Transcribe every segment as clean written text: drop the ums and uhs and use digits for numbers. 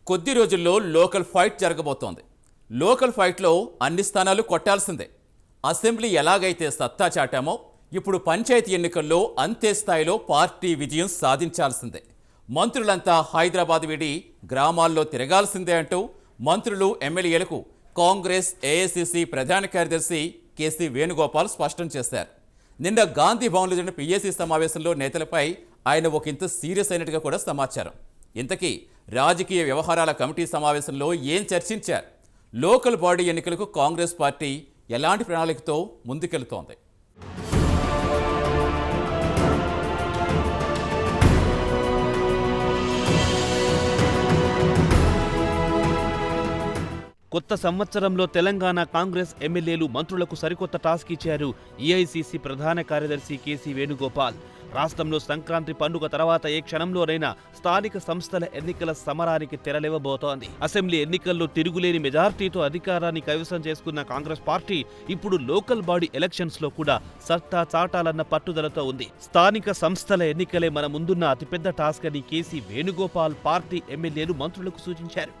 కొద్ది రోజుల్లో local fight జరగబోతోంది. లోకల్ ఫైట్లో అన్ని స్థానాలు కొట్టాల్సిందే. అసెంబ్లీ ఎలాగైతే సత్తా చాటామో ఇప్పుడు పంచాయతీ ఎన్నికల్లో అంతే స్థాయిలో పార్టీ విజయం సాధించాల్సిందే. మంత్రులంతా హైదరాబాద్ విడి గ్రామాల్లో తిరగాల్సిందే అంటూ మంత్రులు ఎమ్మెల్యేలకు కాంగ్రెస్ ఏఐసిసి ప్రధాన కార్యదర్శి కేసీ వేణుగోపాల్ స్పష్టం చేశారు. నిన్న గాంధీ భవన్లో జరిగిన పిఎసి సమావేశంలో నేతలపై ఆయన ఒకంత సీరియస్ అయినట్టుగా కూడా సమాచారం. ఇంతకీ రాజకీయ వ్యవహారాల కమిటీ సమావేశంలో ఏం చర్చించారు? లోకల్ బాడీ ఎన్నికలకు కాంగ్రెస్ పార్టీ ఎలాంటి ప్రణాళికతో ముందుకెళ్తోంది? కొత్త సంవత్సరంలో తెలంగాణ కాంగ్రెస్ ఎమ్మెల్యేలు మంత్రులకు సరికొత్త టాస్క్ ఇచ్చారు ఏఐసిసి ప్రధాన కార్యదర్శి కేసీ వేణుగోపాల్. రాష్ట్రంలో సంక్రాంతి పండుగ తర్వాత ఏ క్షణంలోనైనా స్థానిక సంస్థల ఎన్నికల సమరానికి తెరలేవబోతోంది. అసెంబ్లీ ఎన్నికల్లో తిరుగులేని మెజార్టీతో అధికారాన్ని కైవసం చేసుకున్న కాంగ్రెస్ పార్టీ ఇప్పుడు లోకల్ బాడీ ఎలక్షన్స్ లో కూడా సత్తా చాటాలన్న పట్టుదలతో ఉంది. స్థానిక సంస్థల ఎన్నికలే మన ముందున్న అతిపెద్ద టాస్క్ అని కేసీ వేణుగోపాల్ పార్టీ ఎమ్మెల్యేలు మంత్రులకు సూచించారు.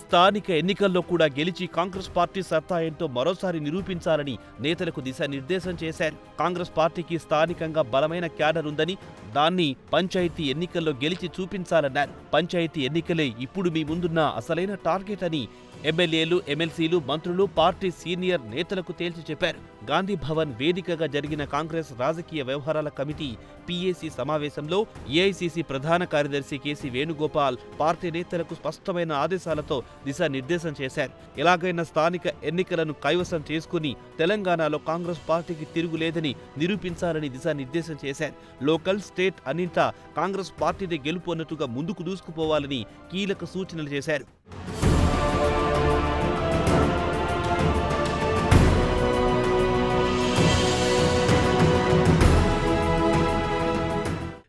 స్థానిక ఎన్నికల్లో కూడా గెలిచి కాంగ్రెస్ పార్టీ సత్తా ఏంటో మరోసారి నిరూపించాలని నేతలకు దిశానిర్దేశం చేశారు. కాంగ్రెస్ పార్టీకి స్థానికంగా బలమైన క్యాడర్ ఉందని, దాన్ని పంచాయతీ ఎన్నికల్లో గెలిచి చూపించాలన్నారు. పంచాయతీ ఎన్నికలే ఇప్పుడు మీ ముందున్న అసలైన టార్గెట్ అని ఎమ్మెల్యేలు, ఎమ్మెల్సీలు, మంత్రులు, పార్టీ సీనియర్ నేతలకు తేల్చి చెప్పారు. గాంధీ భవన్ వేదికగా జరిగిన కాంగ్రెస్ రాజకీయ వ్యవహారాల కమిటీ పిఎసి సమావేశంలో ఏఐసిసి ప్రధాన కార్యదర్శి కేసీ వేణుగోపాల్ పార్టీ నేతలకు స్పష్టమైన ఆదేశాలతో దిశానిర్దేశం చేశారు. ఎలాగైనా స్థానిక ఎన్నికలను కైవసం చేసుకుని తెలంగాణలో కాంగ్రెస్ పార్టీకి తిరుగులేదని నిరూపించాలని దిశానిర్దేశం చేశారు. లోకల్, స్టేట్ అన్నింటా కాంగ్రెస్ పార్టీని గెలుపు అన్నట్టుగా ముందుకు దూసుకుపోవాలని కీలక సూచనలు చేశారు.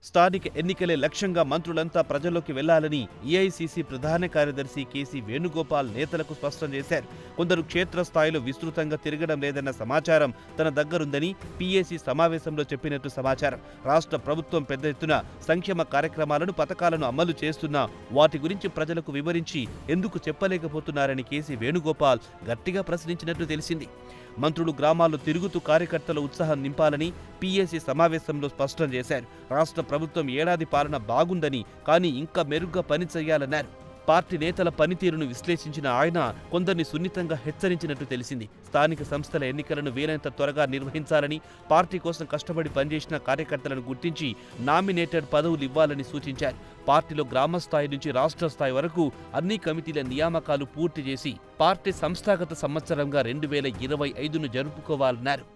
స్థానిక ఎన్నికలే లక్ష్యంగా మంత్రులంతా ప్రజల్లోకి వెళ్లాలని ఏఐసిసి ప్రధాన కార్యదర్శి కేసీ వేణుగోపాల్ నేతలకు స్పష్టం చేశారు. కొందరు క్షేత్రస్థాయిలో విస్తృతంగా తిరగడం లేదన్న సమాచారం తన దగ్గరుందని పిఎసి సమావేశంలో చెప్పినట్టు సమాచారం. రాష్ట్ర ప్రభుత్వం పెద్ద ఎత్తున సంక్షేమ కార్యక్రమాలను, పథకాలను అమలు చేస్తున్నా వాటి గురించి ప్రజలకు వివరించి ఎందుకు చెప్పలేకపోతున్నారని కేసీ వేణుగోపాల్ గట్టిగా ప్రశ్నించినట్టు తెలిసింది. మంత్రులు గ్రామాల్లో తిరుగుతూ కార్యకర్తల ఉత్సాహం నింపాలని పిఎసి సమావేశంలో స్పష్టం చేశారు. రాష్ట్ర ప్రభుత్వం ఏడాది పాలన బాగుందని, కానీ ఇంకా మెరుగ్గా పని చేయాలన్నారు. పార్టీ నేతల పనితీరును విశ్లేషించిన ఆయన కొందరిని సున్నితంగా హెచ్చరించినట్టు తెలిసింది. స్థానిక సంస్థల ఎన్నికలను వీలైనంత త్వరగా నిర్వహించాలని, పార్టీ కోసం కష్టపడి పనిచేసిన కార్యకర్తలను గుర్తించి నామినేటెడ్ పదవులు ఇవ్వాలని సూచించారు. పార్టీలో గ్రామ స్థాయి నుంచి రాష్ట్ర స్థాయి వరకు అన్ని కమిటీల నియామకాలు పూర్తి చేసి పార్టీ సంస్థాగత సంవత్సరంగా 2025ను జరుపుకోవాలన్నారు.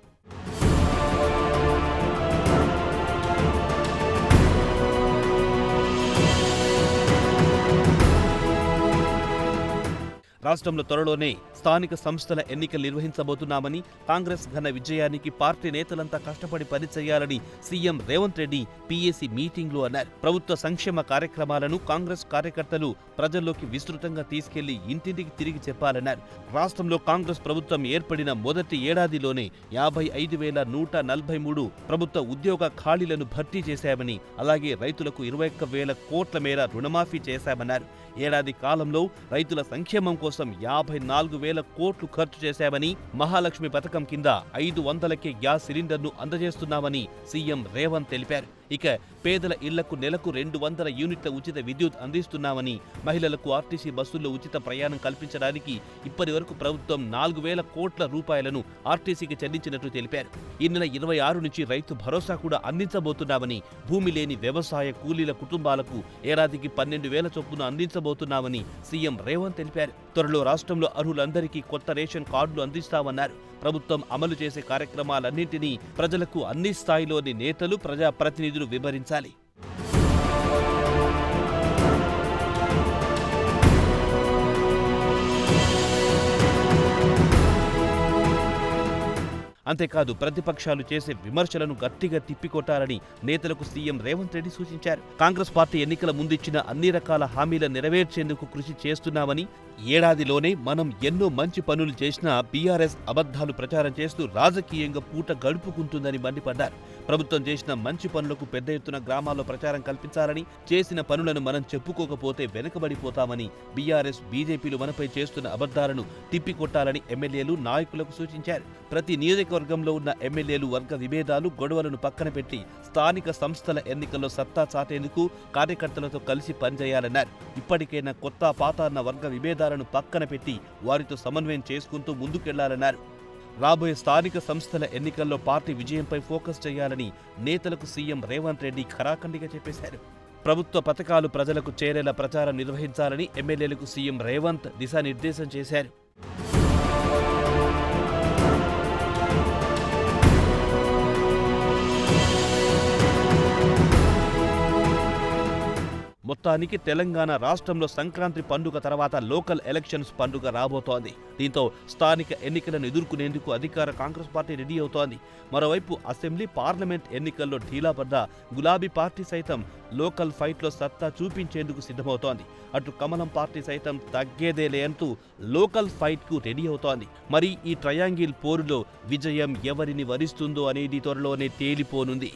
రాష్ట్రంలో త్వరలోనే స్థానిక సంస్థల ఎన్నికలు నిర్వహించబోతున్నామని, కాంగ్రెస్ ఘన విజయానికి పార్టీ నేతలంతా కష్టపడి పనిచేయాలని సీఎం రేవంత్ రెడ్డి పిఎసి మీటింగ్లో అన్నారు. ప్రభుత్వ సంక్షేమ కార్యక్రమాలను కాంగ్రెస్ కార్యకర్తలు ప్రజల్లోకి విస్తృతంగా తీసుకెళ్లి ఇంటింటికి తిరిగి చెప్పాలన్నారు. రాష్ట్రంలో కాంగ్రెస్ ప్రభుత్వం ఏర్పడిన మొదటి ఏడాదిలోనే 55,143 ప్రభుత్వ ఉద్యోగ ఖాళీలను భర్తీ చేశామని, అలాగే రైతులకు 21,000 కోట్ల మేర రుణమాఫీ చేశామన్నారు. ఏడాది కాలంలో రైతుల సంక్షేమం కోసం 54,000 కోట్లు ఖర్చు చేశామని, మహాలక్ష్మి పథకం కింద 500కే గ్యాస్ సిలిండర్ను అందజేస్తున్నామని సీఎం రేవంత్ తెలిపారు. ఇక పేదల ఇళ్లకు నెలకు 200 యూనిట్ల ఉచిత విద్యుత్ అందిస్తున్నామని, మహిళలకు ఆర్టీసీ బస్సుల్లో ఉచిత ప్రయాణం కల్పించడానికి ఇప్పటి వరకు ప్రభుత్వం 4,000 కోట్ల రూపాయలను ఆర్టీసీకి చెల్లించినట్టు తెలిపారు. ఈ నెల 26 నుంచి రైతు భరోసా కూడా అందించబోతున్నామని, భూమి లేని వ్యవసాయ కూలీల కుటుంబాలకు ఏడాదికి 12,000 చొప్పున అందించబోతున్నామని సీఎం రేవంత్ తెలిపారు. త్వరలో రాష్ట్రంలో అర్హులందరికీ కొత్త రేషన్ కార్డులు అందిస్తామన్నారు. ప్రభుత్వం అమలు చేసే కార్యక్రమాలన్నింటినీ ప్రజలకు అన్ని స్థాయిలోని నేతలు, ప్రజాప్రతినిధులు వివరించాలి. అంతేకాదు ప్రతిపక్షాలు చేసే విమర్శలను గట్టిగా తిప్పికొట్టాలని నేతలకు సీఎం రేవంత్ రెడ్డి సూచించారు. కాంగ్రెస్ పార్టీ ఎన్నికల ముందిచ్చిన అన్ని రకాల హామీలను నెరవేర్చేందుకు కృషి చేస్తున్నామని, ఏడాదిలోనే మనం ఎన్నో మంచి పనులు చేసినా బీఆర్ఎస్ అబద్ధాలు ప్రచారం చేస్తూ రాజకీయంగా పూట గడుపుకుంటుందని మండిపడ్డారు. ప్రభుత్వం చేసిన మంచి పనులకు పెద్ద ఎత్తున గ్రామాల్లో ప్రచారం కల్పించాలని, చేసిన పనులను మనం చెప్పుకోకపోతే వెనుకబడిపోతామని, బీఆర్ఎస్ బీజేపీలు మనపై చేస్తున్న అబద్ధాలను తిప్పికొట్టాలని ఎమ్మెల్యేలు నాయకులకు సూచించారు. ప్రతి నియోజకవర్గంలో ఉన్న ఎమ్మెల్యేలు వర్గ విభేదాలు, గొడవలను పక్కన పెట్టి స్థానిక సంస్థల ఎన్నికల్లో సత్తా చాటేందుకు కార్యకర్తలతో కలిసి పనిచేయాలన్నారు. ఇప్పటికైనా కొత్త పాత అన్న వర్గ విభేదాలను పక్కన పెట్టి వారితో సమన్వయం చేసుకుంటూ ముందుకెళ్లాలన్నారు. రాబోయే స్థానిక సంస్థల ఎన్నికల్లో పార్టీ విజయంపై ఫోకస్ చేయాలని నేతలకు సీఎం రేవంత్ రెడ్డి ఖరాఖండిగా చెప్పేశారు. ప్రభుత్వ పథకాలు ప్రజలకు చేరేలా ప్రచారం నిర్వహించాలని ఎమ్మెల్యేలకు సీఎం రేవంత్ దిశానిర్దేశం చేశారు. మొత్తానికి తెలంగాణ రాష్ట్రంలో సంక్రాంతి పండుగ తర్వాత లోకల్ ఎలక్షన్స్ పండుగ రాబోతోంది. దీంతో స్థానిక ఎన్నికలను ఎదుర్కొనేందుకు అధికార కాంగ్రెస్ పార్టీ రెడీ అవుతోంది. మరోవైపు అసెంబ్లీ, పార్లమెంట్ ఎన్నికల్లో ఢీలా పడ్డ గులాబీ పార్టీ సైతం లోకల్ ఫైట్లో సత్తా చూపించేందుకు సిద్ధమవుతోంది. అటు కమలం పార్టీ సైతం తగ్గేదేలే అంటూ లోకల్ ఫైట్కు రెడీ అవుతోంది. మరి ఈ ట్రయాంగిల్ పోరులో విజయం ఎవరిని వరిస్తుందో అనేది త్వరలోనే తేలిపోనుంది.